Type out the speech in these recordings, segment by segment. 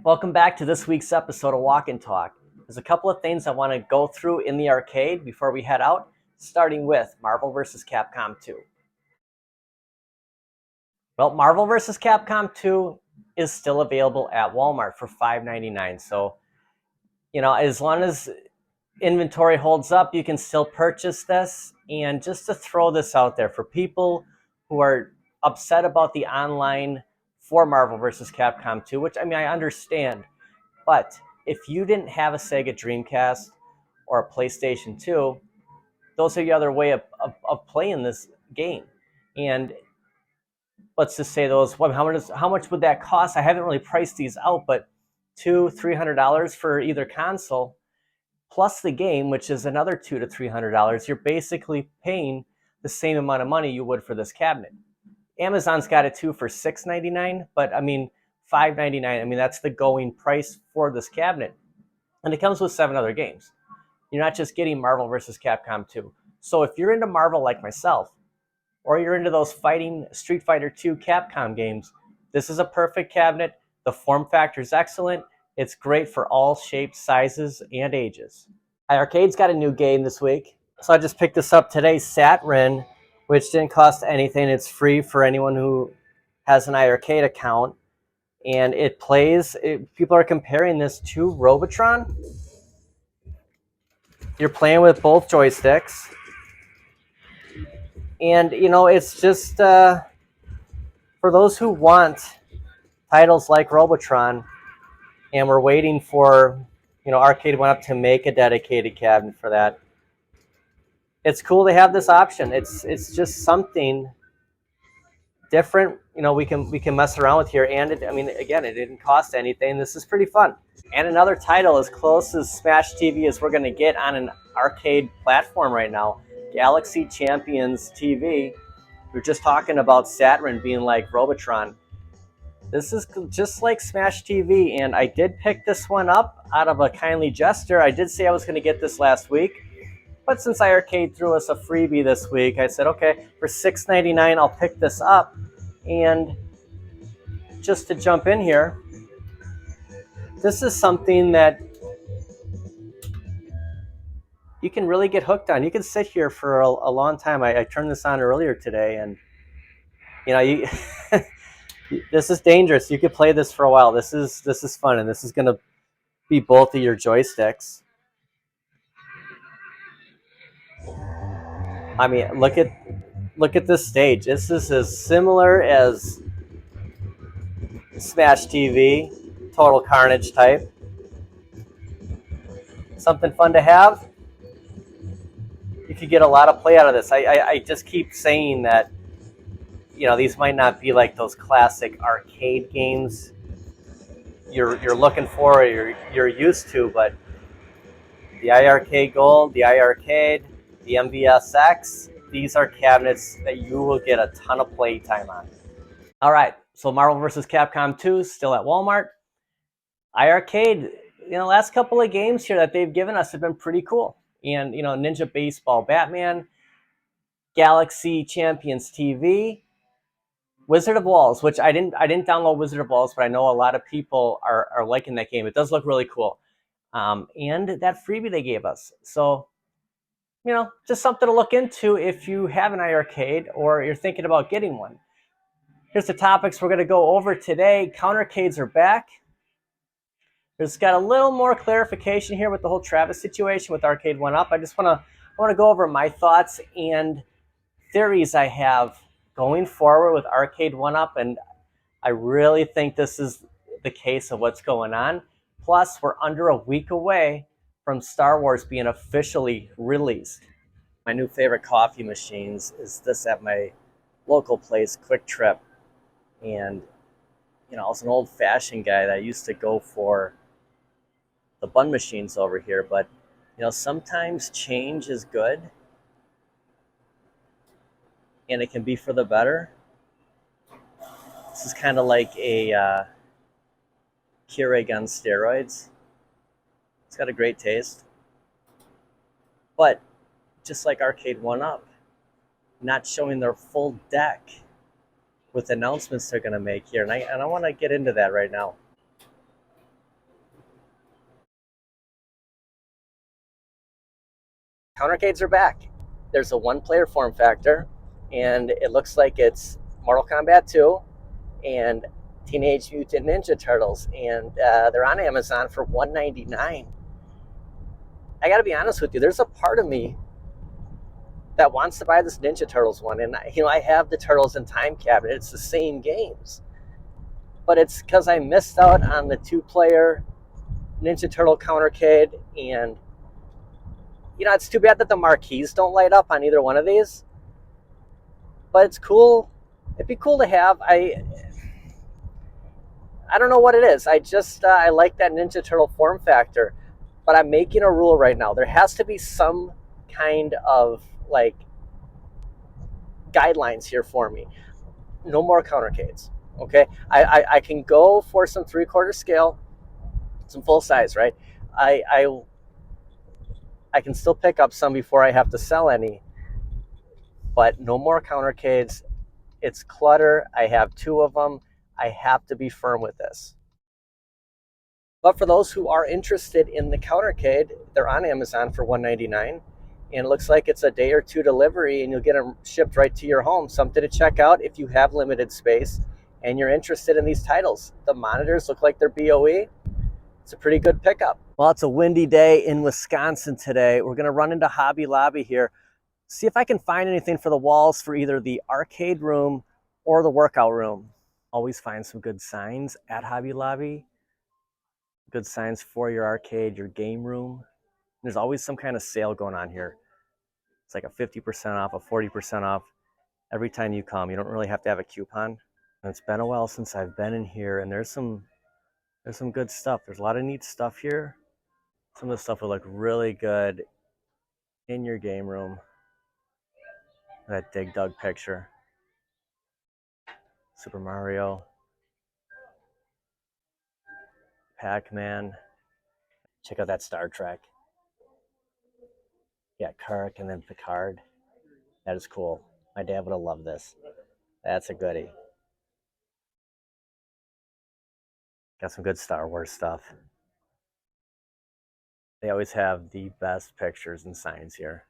Welcome back to this week's episode of Walk and Talk. There's a couple of things I want to go through in the arcade before we head out, starting with Marvel vs. Capcom 2. Well, Marvel vs. Capcom 2 is still available at Walmart for $5.99. So, as long as inventory holds up, you can still purchase this. And just to throw this out there for people who are upset about the online for Marvel vs. Capcom 2, which I understand, but if you didn't have a Sega Dreamcast or a PlayStation 2, those are the other way of playing this game. And let's just say those, how much would that cost? I haven't really priced these out, but $200-300 for either console, plus the game, which is another $200-300. You're basically paying the same amount of money you would for this cabinet. Amazon's got it too for $6.99, but $5.99. That's the going price for this cabinet. And it comes with 7 other games. You're not just getting Marvel vs. Capcom 2. So if you're into Marvel like myself, or you're into those fighting Street Fighter 2 Capcom games, this is a perfect cabinet. The form factor is excellent. It's great for all shapes, sizes, and ages. iiRcade's got a new game this week. So I just picked this up today, Satryn, which didn't cost anything. It's free for anyone who has an iiRcade account. And it plays, people are comparing this to Robotron. You're playing with both joysticks. And, it's just for those who want titles like Robotron, and we're waiting for, Arcade went up to make a dedicated cabinet for that. It's cool to have this option. It's just something different, we can mess around with here. And again, it didn't cost anything. This is pretty fun. And another title as close as Smash TV as we're going to get on an arcade platform right now, Galaxy Champions TV. We were just talking about Satryn being like Robotron. This is just like Smash TV, and I did pick this one up out of a kindly gesture. I did say I was going to get this last week, but since iiRcade threw us a freebie this week, I said, okay, for $6.99, I'll pick this up. And just to jump in here, this is something that you can really get hooked on. You can sit here for a long time. I turned this on earlier today, and you this is dangerous. You could play this for a while. This is fun, and this is going to be both of your joysticks. Look at this stage. This is as similar as Smash TV, Total Carnage type. Something fun to have. You could get a lot of play out of this. I just keep saying that, these might not be like those classic arcade games you're looking for, or you're used to, but the iiRcade Gold, the iiRcade, the MVSX, these are cabinets that you will get a ton of play time on. All right, so Marvel vs. Capcom 2 still at Walmart. iiRcade, last couple of games here that they've given us have been pretty cool. And, Ninja Baseball Batman, Galaxy Champions TV, Wizard of Walls, which I didn't download Wizard of Walls, but I know a lot of people are liking that game. It does look really cool. And that freebie they gave us. So, just something to look into if you have an iiRcade or you're thinking about getting one. Here's the topics we're going to go over today. Countercades are back. There's got a little more clarification here with the whole Travis situation with Arcade 1-Up. I want to go over my thoughts and theories I have going forward with Arcade 1-Up, and I really think this is the case of what's going on. Plus, we're under a week away from Star Wars being officially released. My new favorite coffee machines is this at my local place, Quick Trip. And, I was an old-fashioned guy that used to go for the bun machines over here, but, sometimes change is good. And it can be for the better. This is kind of like a Keurig on steroids. It's got a great taste. But just like Arcade 1-Up, not showing their full deck with announcements they're going to make here. And I want to get into that right now. Countercades are back. There's a one-player form factor, and it looks like it's Mortal Kombat 2 and Teenage Mutant Ninja Turtles, and they're on Amazon for $1.99. I got to be honest with you. There's a part of me that wants to buy this Ninja Turtles one, and I have the Turtles in Time Cabinet. It's the same games, but it's because I missed out on the two-player Ninja Turtle countercade, and it's too bad that the marquees don't light up on either one of these. But it's cool. It'd be cool to have. I don't know what it is. I like that Ninja Turtle form factor, but I'm making a rule right now. There has to be some kind of like guidelines here for me. No more countercades. Okay, I can go for some 3/4 scale, some full size, right? I I I can still pick up some before I have to sell any, but no more countercades. It's clutter. I have two of them. I have to be firm with this. But for those who are interested in the countercade, they're on Amazon for $1.99. And it looks like it's a day or two delivery, and you'll get them shipped right to your home. Something to check out if you have limited space and you're interested in these titles. The monitors look like they're BOE. It's a pretty good pickup. Well, it's a windy day in Wisconsin today. We're going to run into Hobby Lobby here, see if I can find anything for the walls for either the arcade room or the workout room. Always find some good signs at Hobby Lobby. Good signs for your arcade, your game room. There's always some kind of sale going on here. It's like a 50% off, a 40% off every time you come. You don't really have to have a coupon. And it's been a while since I've been in here, and there's some good stuff. There's a lot of neat stuff here. Some of the stuff will look really good in your game room. That Dig Dug picture. Super Mario. Pac-Man. Check out that Star Trek. Yeah, Kirk and then Picard. That is cool. My dad would have loved this. That's a goodie. Got some good Star Wars stuff. They always have the best pictures and signs here.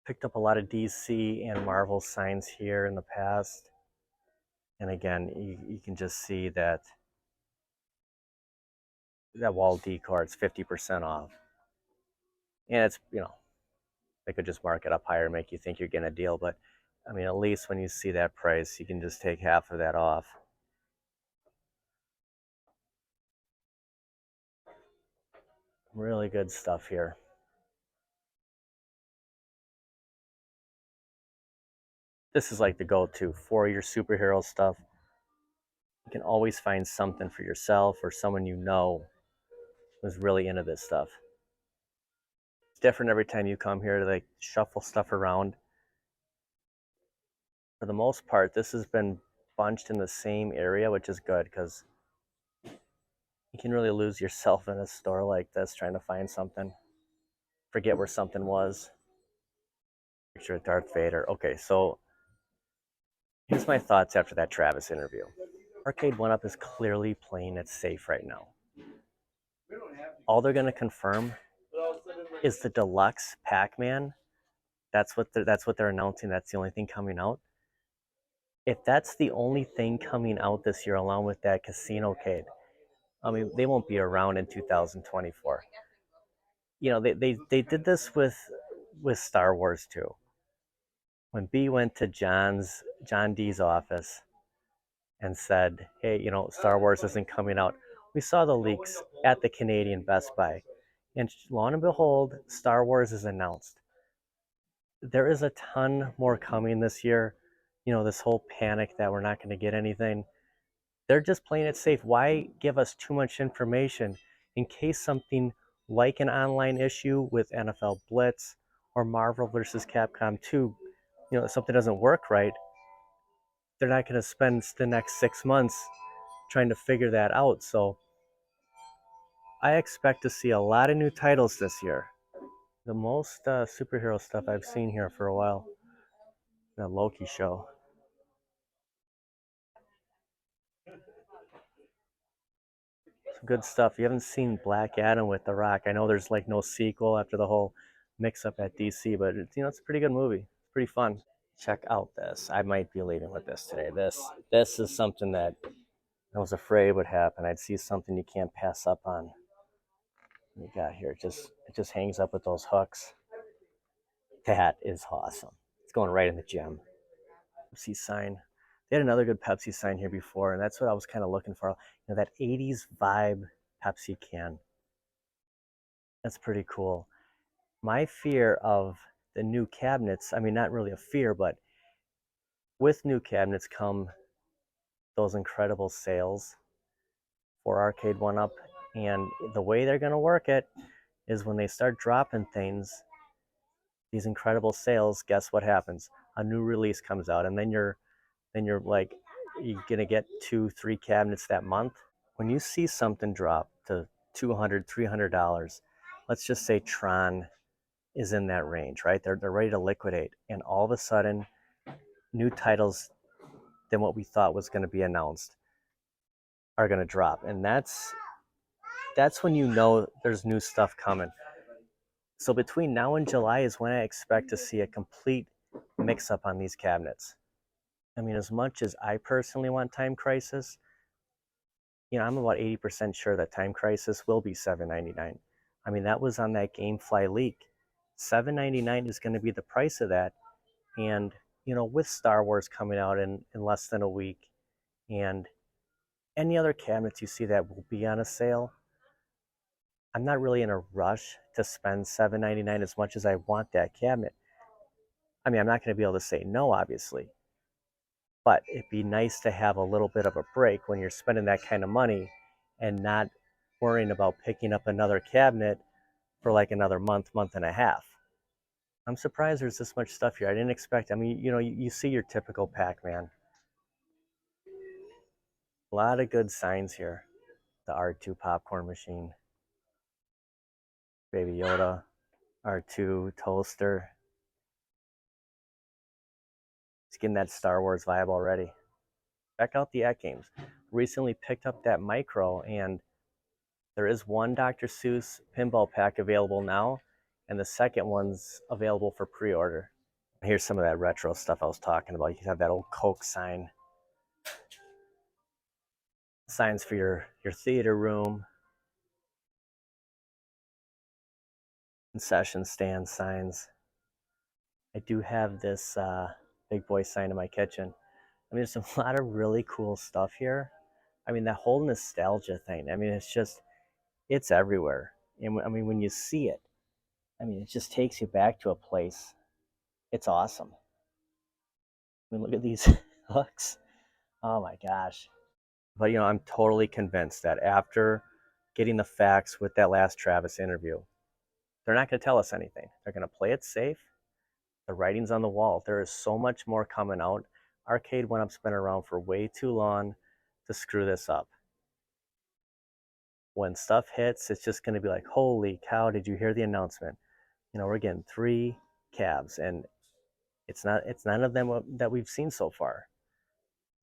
Picked up a lot of DC and Marvel signs here in the past. And again, you can just see that wall decor, it's 50% off. And it's, they could just mark it up higher and make you think you're getting a deal. But, I mean, at least when you see that price, you can just take half of that off. Really good stuff here. This is like the go-to for your superhero stuff. You can always find something for yourself or someone you know who's really into this stuff. It's different every time you come here to like shuffle stuff around. For the most part, this has been bunched in the same area, which is good because you can really lose yourself in a store like this trying to find something. Forget where something was. Picture of Darth Vader. Okay, so here's my thoughts after that Travis interview. Arcade 1-Up is clearly playing it safe right now. All they're going to confirm is the deluxe Pac-Man. That's what they're announcing. That's the only thing coming out. If that's the only thing coming out this year, along with that Casino-cade, I mean, they won't be around in 2024. They did this with Star Wars too. When B went to John D's office and said, "Hey, Star Wars isn't coming out," we saw the leaks at the Canadian Best Buy, and lo and behold, Star Wars is announced. There is a ton more coming this year. This whole panic that we're not going to get anything. They're just playing it safe. Why give us too much information in case something like an online issue with NFL Blitz or Marvel versus Capcom 2, something doesn't work right? They're not going to spend the next 6 months trying to figure that out. So I expect to see a lot of new titles this year. The most superhero stuff I've seen here for a while. The Loki show. Some good stuff. You haven't seen Black Adam with The Rock. I know there's like no sequel after the whole mix up at DC, but it's, it's a pretty good movie. It's pretty fun. Check out this. I might be leaving with this today. This is something that I was afraid would happen. I'd see something you can't pass up on. What you got here? It just hangs up with those hooks. That is awesome. It's going right in the gym. Pepsi sign. They had another good Pepsi sign here before, and that's what I was kind of looking for. That 80s vibe Pepsi can. That's pretty cool. My fear of the new cabinets, I mean, not really a fear, but with new cabinets come those incredible sales for Arcade 1-Up. And the way they're going to work it is when they start dropping things, these incredible sales, guess what happens? A new release comes out, and then you're like, you're gonna get 2-3 cabinets that month. When you see something drop to $200-$300, let's just say Tron is in that range, right? They're ready to liquidate, and all of a sudden, new titles than what we thought was going to be announced are going to drop, and that's when you know there's new stuff coming. So between now and July is when I expect to see a complete mix-up on these cabinets. I mean, as much as I personally want Time Crisis, I'm about 80% sure that Time Crisis will be $7.99. I mean, that was on that GameFly leak. $7.99 is going to be the price of that. And, with Star Wars coming out in less than a week, and any other cabinets you see that will be on a sale, I'm not really in a rush to spend $7.99 as much as I want that cabinet. I mean, I'm not going to be able to say no, obviously. But it'd be nice to have a little bit of a break when you're spending that kind of money and not worrying about picking up another cabinet for like another month and a half. I'm surprised there's this much stuff here. I didn't expect. I mean, you see your typical Pac-Man. A lot of good signs here. The R2 popcorn machine, Baby Yoda, R2 toaster. It's getting that Star Wars vibe already. Check out the At Games. Recently picked up that micro, and there is one Dr. Seuss pinball pack available now, and the second one's available for pre-order. Here's some of that retro stuff I was talking about. You have that old Coke sign. Signs for your theater room. Concession stand signs. I do have this big boy sign in my kitchen. I mean, there's a lot of really cool stuff here. I mean, that whole nostalgia thing. I mean, it's everywhere. And I mean, when you see it, I mean, it just takes you back to a place. It's awesome. I mean, look at these hooks. Oh my gosh. But, I'm totally convinced that after getting the facts with that last Travis interview, they're not going to tell us anything. They're going to play it safe. The writing's on the wall. There is so much more coming out. Arcade 1-Up's been around for way too long to screw this up. When stuff hits, it's just going to be like, holy cow, did you hear the announcement? We're getting 3 cabs, and it's none of them that we've seen so far.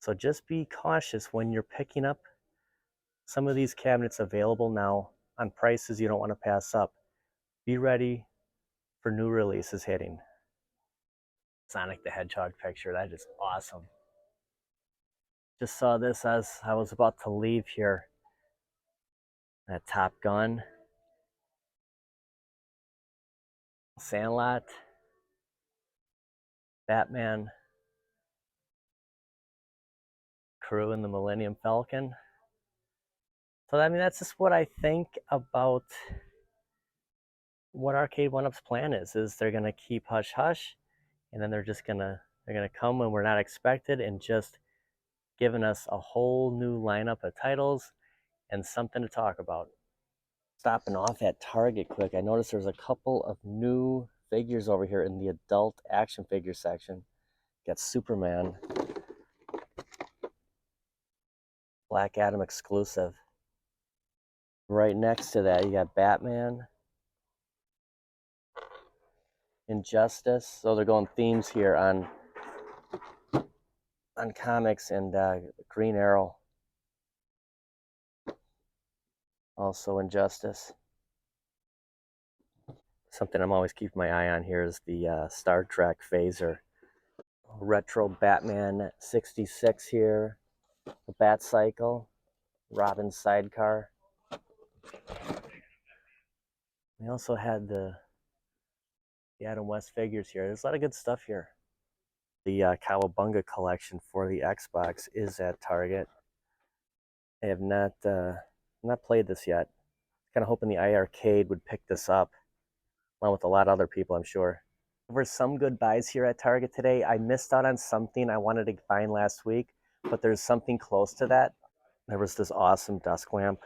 So just be cautious when you're picking up some of these cabinets available now on prices you don't want to pass up. Be ready for new releases hitting. Sonic the Hedgehog picture, that is awesome. Just saw this as I was about to leave here. That Top Gun, Sandlot, Batman, Crew in the Millennium Falcon. So I mean, that's just what I think about what Arcade 1-Up's plan is they're gonna keep hush hush, and then they're gonna come when we're not expected and just giving us a whole new lineup of titles and something to talk about. Stopping off at Target quick, I noticed there's a couple of new figures over here in the adult action figure section. Got Superman, Black Adam exclusive. Right next to that, you got Batman, Injustice. So they're going themes here on comics, and Green Arrow. Also Injustice. Something I'm always keeping my eye on here is the Star Trek phaser. Retro Batman 66 here, the Bat Cycle, Robin's sidecar. We also had the Adam West figures here. There's a lot of good stuff here. The Cowabunga collection for the Xbox is at Target. I have not played this yet. Kind of hoping the iiRcade would pick this up, along with a lot of other people, I'm sure. There were some good buys here at Target today. I missed out on something I wanted to find last week, but there's something close to that. There was this awesome desk lamp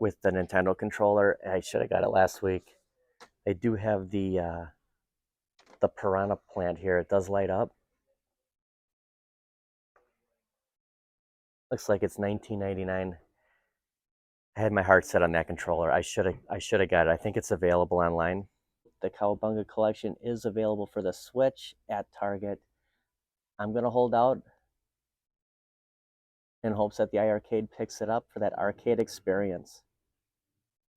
with the Nintendo controller. I should have got it last week. They do have the Piranha plant here. It does light up. Looks like it's $19.99. I had my heart set on that controller. I should have got it. I think it's available online. The Cowabunga collection is available for the Switch at Target. I'm gonna hold out in hopes that the iiRcade picks it up for that arcade experience.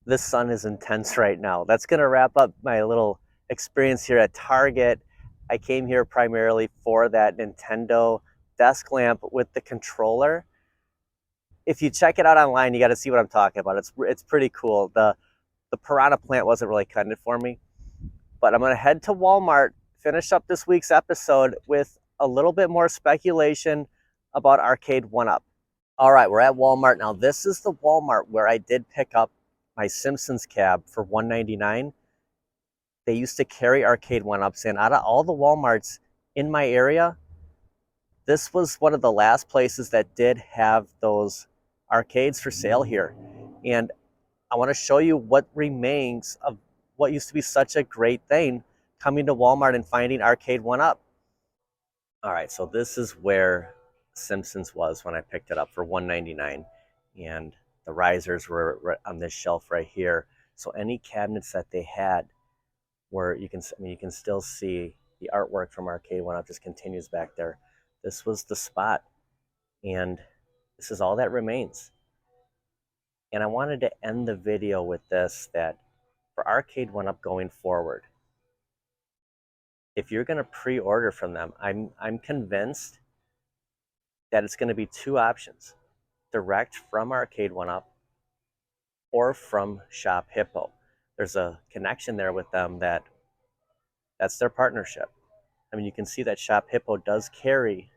This sun is intense right now. That's gonna wrap up my little experience here at Target. I came here primarily for that Nintendo desk lamp with the controller. If you check it out online, you got to see what I'm talking about. It's pretty cool. The Piranha plant wasn't really cutting it for me, but I'm gonna head to Walmart, finish up this week's episode with a little bit more speculation about Arcade 1-Up. All right, we're at Walmart now. This is the Walmart where I did pick up my Simpsons cab for $1.99. They used to carry Arcade 1-Ups, and out of all the Walmarts in my area, this was one of the last places that did have those arcades for sale here. And I want to show you what remains of what used to be such a great thing, coming to Walmart and finding Arcade 1-Up. All right, so this is where Simpsons was when I picked it up for $1.99, and the risers were on this shelf right here. So any cabinets that they had where you can still see the artwork from Arcade 1-Up just continues back there. This was the spot, and this is all that remains. And I wanted to end the video with this, that for Arcade 1-Up going forward, if you're going to pre-order from them, I'm convinced that it's going to be two options: direct from Arcade 1-Up or from Shop Hippo. There's a connection there with them, that's their partnership. I mean, you can see that Shop Hippo does carry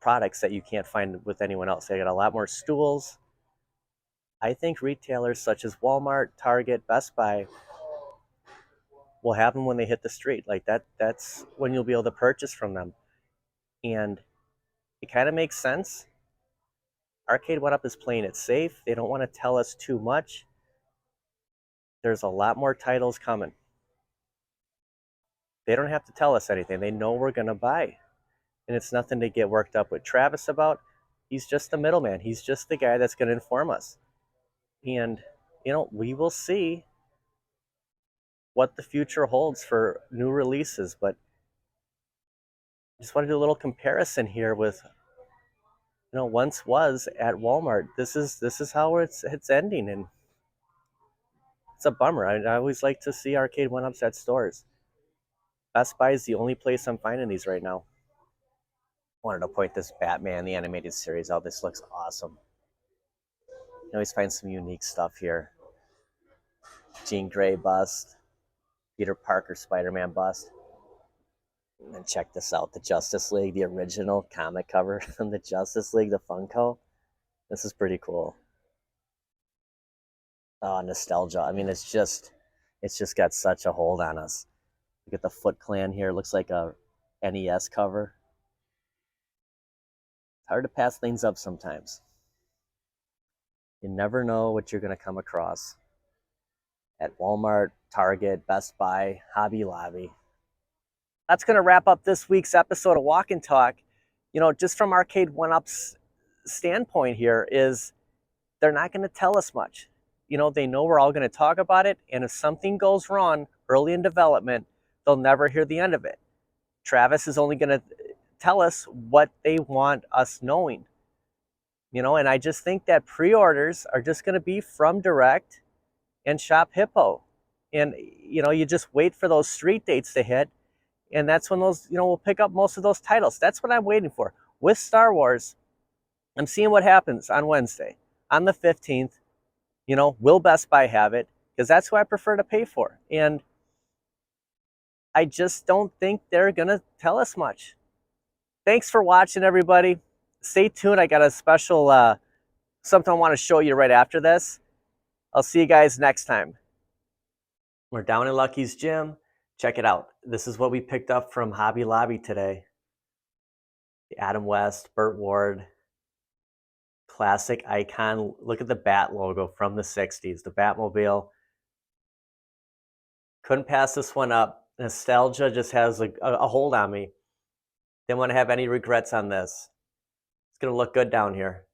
products that you can't find with anyone else. They got a lot more stools. I think retailers such as Walmart, Target, Best Buy will have them when they hit the street. Like that's when you'll be able to purchase from them. And it kind of makes sense. Arcade 1-Up is playing it safe. They don't want to tell us too much. There's a lot more titles coming. They don't have to tell us anything. They know we're going to buy. And it's nothing to get worked up with Travis about. He's just the middleman. He's just the guy that's going to inform us. And, we will see what the future holds for new releases. But I just want to do a little comparison here with, once was at Walmart. This is how it's ending, and it's a bummer. I always like to see Arcade 1-Ups at stores. Best Buy is the only place I'm finding these right now. I wanted to point this Batman, the animated series, out. This looks awesome. You always find some unique stuff here. Jean Grey bust, Peter Parker Spider-Man bust. And then check this out, the Justice League, the original comic cover from the Justice League, the Funko. This is pretty cool. Oh, nostalgia. I mean, it's just got such a hold on us. Look at the Foot Clan here. It looks like a NES cover. It's hard to pass things up sometimes. You never know what you're going to come across at Walmart, Target, Best Buy, Hobby Lobby. That's going to wrap up this week's episode of Walk and Talk. Just from Arcade 1-Up's standpoint here, is they're not going to tell us much. They know we're all going to talk about it, and if something goes wrong early in development, they'll never hear the end of it. Travis is only going to tell us what they want us knowing. And I just think that pre-orders are just going to be from Direct and Shop Hippo. And you just wait for those street dates to hit, and that's when those we'll pick up most of those titles. That's what I'm waiting for. With Star Wars, I'm seeing what happens on Wednesday, on the 15th. Will Best Buy have it? Because that's who I prefer to pay for. And I just don't think they're going to tell us much. Thanks for watching, everybody. Stay tuned. I got a special something I want to show you right after this. I'll see you guys next time. We're down in Lucky's gym. Check it out. This is what we picked up from Hobby Lobby today. The Adam West, Burt Ward, classic icon. Look at the Bat logo from the 60s, the Batmobile. Couldn't pass this one up. Nostalgia just has a hold on me. Didn't want to have any regrets on this. It's going to look good down here.